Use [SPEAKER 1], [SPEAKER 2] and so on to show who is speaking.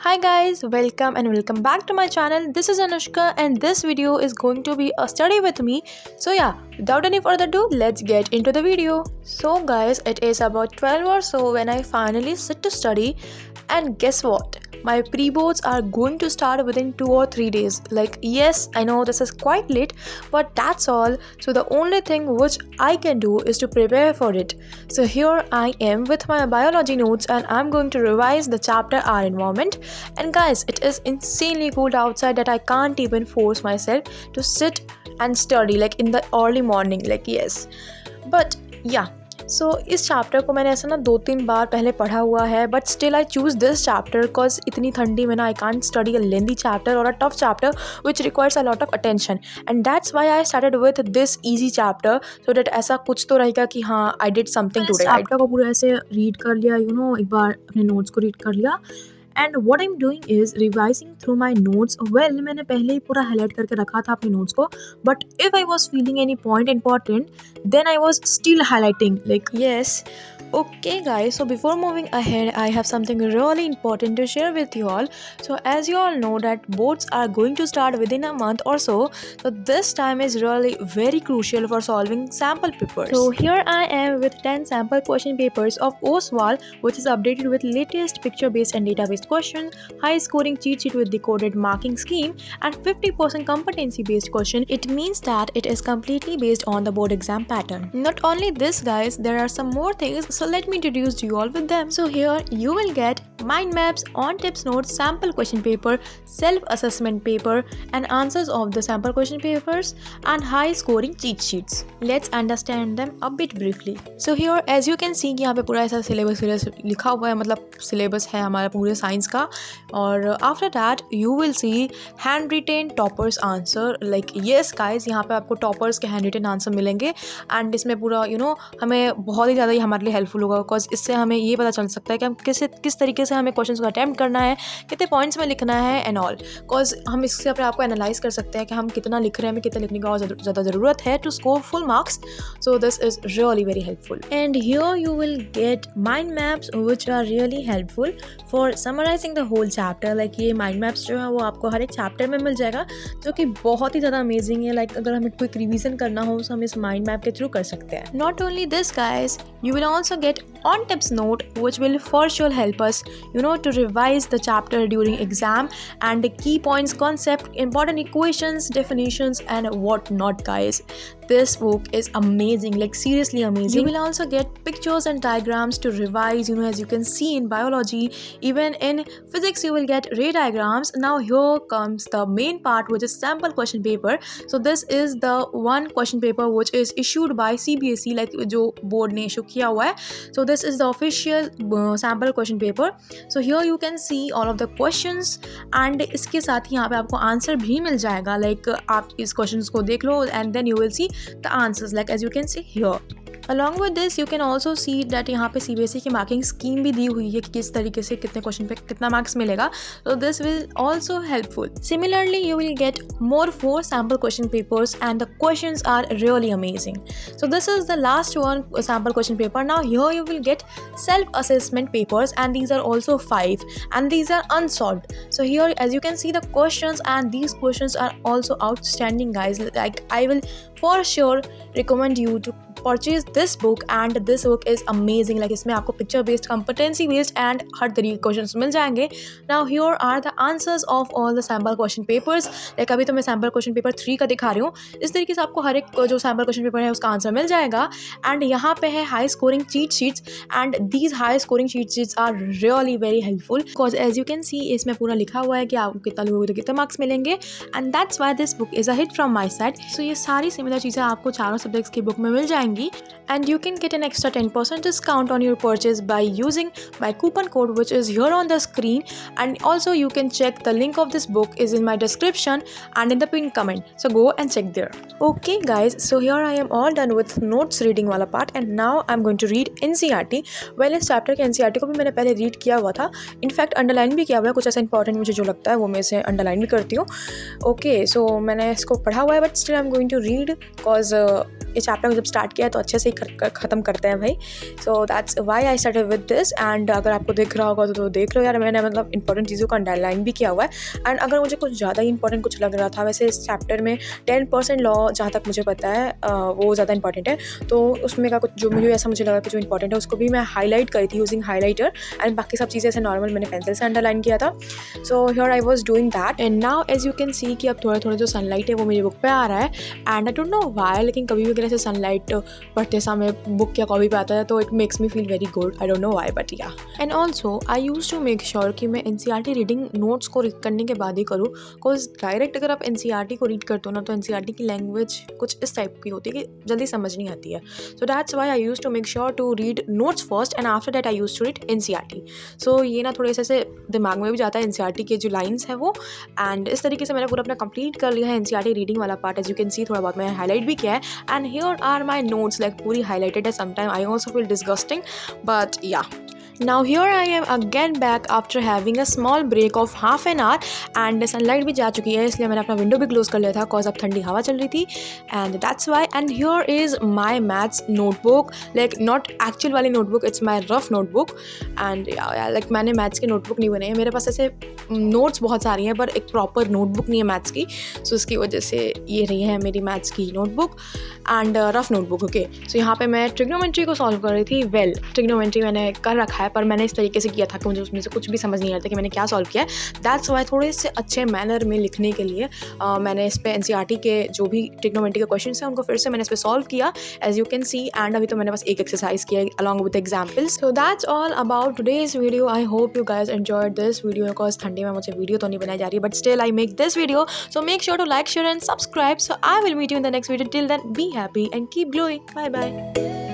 [SPEAKER 1] Hi guys, welcome back to my channel. This is Anushka and this video is going to be a study with me. So yeah, without any further ado, let's get into the video. So guys, it is about 12 or so when I finally sit to study, and guess what? My pre-boards are going to start within 2 or 3 days. Like, yes, I know this is quite late, but that's all. So the only thing which I can do is to prepare for it. So here I am with my biology notes and I'm going to revise the chapter Our Environment. And guys, it is insanely cold outside that I can't even force myself to sit and study like in the early morning. Like, yes. But yeah, सो इस chapter को मैंने ऐसा ना 2-3 बार पहले पढ़ा हुआ है, but still I choose this chapter because इतनी ठंडी में ना I can't study a lengthy chapter और a tough chapter which requires a lot of attention, and that's why I started with this easy chapter so that ऐसा कुछ तो रहेगा कि हाँ I did something today. Chapter को पूरा ऐसे रीड कर लिया, एक बार अपने नोट्स को रीड कर लिया, and what I am doing is revising through my notes. Well, मैंने पहले ही पूरा हाईलाइट करके रखा था अपने नोट्स को, but if I was feeling any point important then I was still highlighting. Like, yes. Okay guys, so before moving ahead, I have something really important to share with you all. So as you all know that boards are going to start within a month or so this time is really very crucial for solving sample papers. So here I am with 10 sample question papers of OSWAL, which is updated with latest picture based and data based questions, high scoring cheat sheet with decoded marking scheme, and 50% competency based question. It means that it is completely based on the board exam pattern. Not only this guys, there are some more things, so let me introduce you all with them. So here you will get mind maps, on tips notes, sample question paper, self assessment paper, and answers of the sample question papers, and high scoring cheat sheets. Let's understand them a bit briefly. So here as you can see यहाँ पे पूरा ऐसा syllabus लिखा हुआ है, मतलब syllabus है हमारा पूरे साइंस का, और after that you will see handwritten toppers answer. Like, yes guys, यहाँ पे आपको toppers के handwritten answer मिलेंगे, एंड इसमें पूरा हमें बहुत ही ज़्यादा ये हमारे लिए हेल्पफुल होगा, बिकॉज इससे हमें ये पता चल सकता है कि हम किस तरीके से हमें क्वेश्चन को अटैम्प्ट करना है, कितने पॉइंट्स में लिखना है एंड ऑल, बिकॉज हम इससे अपने आपको एनालाइज कर सकते हैं कि हम कितना लिख रहे हैं, हमें कितना लिखने का और ज़्यादा ज़रूरत है to score full marks. So this is really very helpful. And here you will get mind maps which are really helpful for summarising the whole chapter. Like, ये माइंड मैप्स जो है वो आपको हर एक चैप्टर में मिल जाएगा, जो कि बहुत ही ज़्यादा अमेजिंग है. लाइक, अगर हमें क्विक रिवीजन करना हो तो हम इस माइंड मैप के थ्रू कर सकते हैं. Not only this guys, you will also get on tips note which will for sure help us to revise the chapter during exam, and the key points, concept, important equations, definitions, and what not guys. This book is amazing, like seriously amazing. You will also get pictures and diagrams to revise, as you can see in biology. Even in physics you will get ray diagrams. Now here comes the main part, which is sample question paper. So this is the one question paper which is issued by CBSE, like जो board ने issue किया हुआ है. So this is the official sample question paper. So here you can see all of the questions, and इसके साथ ही यहाँ पे आपको आंसर भी मिल जाएगा. Like, आप इस questions को देख लो and then you will see the answers, like as you can see here. Along with this you can also see that यहाँ पे CBSE की मार्किंग स्कीम भी दी हुई है कि किस तरीके से कितने क्वेश्चन पे कितना मार्क्स मिलेगा. So this will also helpful. Similarly you will get more 4 sample question papers, and the questions are really amazing. So this is the last one, sample question paper. Now here you will get self assessment papers, and these are also 5, and these are unsolved. So here as you can see the questions, and these questions are also outstanding guys. Like, I will for sure recommend you to purchase this book, and this book is amazing. Like, इसमें आपको picture based, competency based, and हर तरीके के questions मिल जाएंगे. Now here are the answers of all the sample question papers. Like, अभी तो मैं sample question paper 3 का दिखा रही हूँ. इस तरीके से आपको हर एक जो sample question paper है उसका आंसर मिल जाएगा. एंड यहाँ पे है high scoring cheat sheets, and these high scoring cheat sheets are really very helpful because as you can see इसमें पूरा लिखा हुआ है कि आपको कितना लोगों को कितने मार्क्स मिलेंगे, and that's why this book is a hit from my side. So ये सारी सिमिलर चीज़ें आपको चारों सब्जेक्ट्स की बुक में मिल जाएंगी, and you can get an extra 10% discount on your purchase by using my coupon code, which is here on the screen. And also you can check the link of this book is in my description and in the pinned comment, so go and check there. Okay guys, so here I am all done with notes reading वाला part, and now I'm going to read NCERT. well, इस chapter के NCERT को भी मैंने पहले read किया हुआ था, इनफैक्ट अंडरलाइन भी किया हुआ है. कुछ ऐसा इंपॉर्टेंट मुझे जो लगता है वो मैं इसे अंडरलाइन भी करती हूँ. ओके, सो मैंने इसको पढ़ा हुआ है, but still I am going to read because ये चैप्टर जब स्टार्ट स्टार्ट किया है तो अच्छे से ही ख़त्म करते हैं भाई। सो that's why I started with this. And अगर आपको दिख रहा होगा तो देख लो यार, मैंने मतलब इंपॉर्टेंट चीज़ों का अंडरलाइन भी किया हुआ है। एंड अगर मुझे कुछ ज़्यादा ही इंपॉर्टेंट कुछ लग रहा था, वैसे इस चैप्टर में 10% लॉ जहाँ तक मुझे पता है वो ज़्यादा इंपॉर्टेंट है, तो उसमें का कुछ जो मुझे लगा कि जो इंपॉर्टेंट है उसको भी मैं हाईलाइट करी थी यूजिंग हाईलाइटर। एंड बाकी सब चीज़ें ऐसे नॉर्मल मैंने पेंसिल से अंडरलाइन किया था। So here I was doing that. And now as you can see कि अब थोड़ा थोड़ा जो सनलाइट है वो मेरी बुक पे आ रहा है। And I don't know why, लेकिन कभी भी अगर ऐसे सनलाइट पढ़ते समय बुक या कॉपी पे आता है तो it makes me feel very good. I don't know why but yeah. And also I use to make sure कि मैं NCERT रीडिंग नोट्स को रीड करने के बाद ही करूँ, बिकॉज डायरेक्ट अगर आप NCERT को रीड करते हो ना तो NCERT की लैंग्वेज कुछ इस टाइप की होती है कि जल्दी समझ नहीं आती है। So that's why I use to make sure to read notes first and after that I use to read NCERT। सो ये ना थोड़े से दिमाग में भी जाता है NCERT के जो लाइन्स है वो। एंड इस तरीके से मैंने पूरा अपना कंप्लीट कर लिया है NCERT रीडिंग वाला part. As you can see थोड़ा बहुत मैंने हाईलाइट भी किया है। And here are my notes, like पूरी हाईलाइटेड है। Sometime I also feel disgusting but yeah. Now here I am again back after having a small break of half an hour and sunlight भी जा चुकी है, इसलिए मैंने अपना window भी क्लोज कर लिया था cause अब ठंडी हवा चल रही थी। and that's why and here is my maths notebook, like not actual वाली notebook, it's my rough notebook। and yeah, like मैंने मैथ्स की नोटबुक नहीं बनाई है, मेरे पास ऐसे नोट्स बहुत सारी हैं पर एक प्रॉपर नोटबुक नहीं है मैथ्स की। सो इसकी वजह से ये रही है मेरी मैथ्स की notebook and rough notebook. Okay, so यहाँ पे मैं ट्रिग्नोमेट्री को सॉल्व कर रही थी। वेल ट्रिग्नोमेट्री मैंने कर रखा है पर मैंने इस तरीके से किया था कि मुझे उसमें से कुछ भी समझ नहीं आता कि मैंने क्या सॉल्व किया है। दैट्स वाई थोड़े से अच्छे मैनर में लिखने के लिए मैंने इस पे NCERT के जो भी ट्रिग्नोमेट्री के क्वेश्चन हैं उनको फिर से मैंने इस पर सॉल्व किया as you can see. And अभी तो मैंने बस एक एक्सरसाइज किया along with examples. So that's all about today's video. I hope you guys enjoyed this video, because ठंडी में मुझे वीडियो तो नहीं बनाई जा रही but still I make this video. So make sure to like, share and subscribe. So I will meet you in the next video. Till then be happy and keep glowing. Bye bye.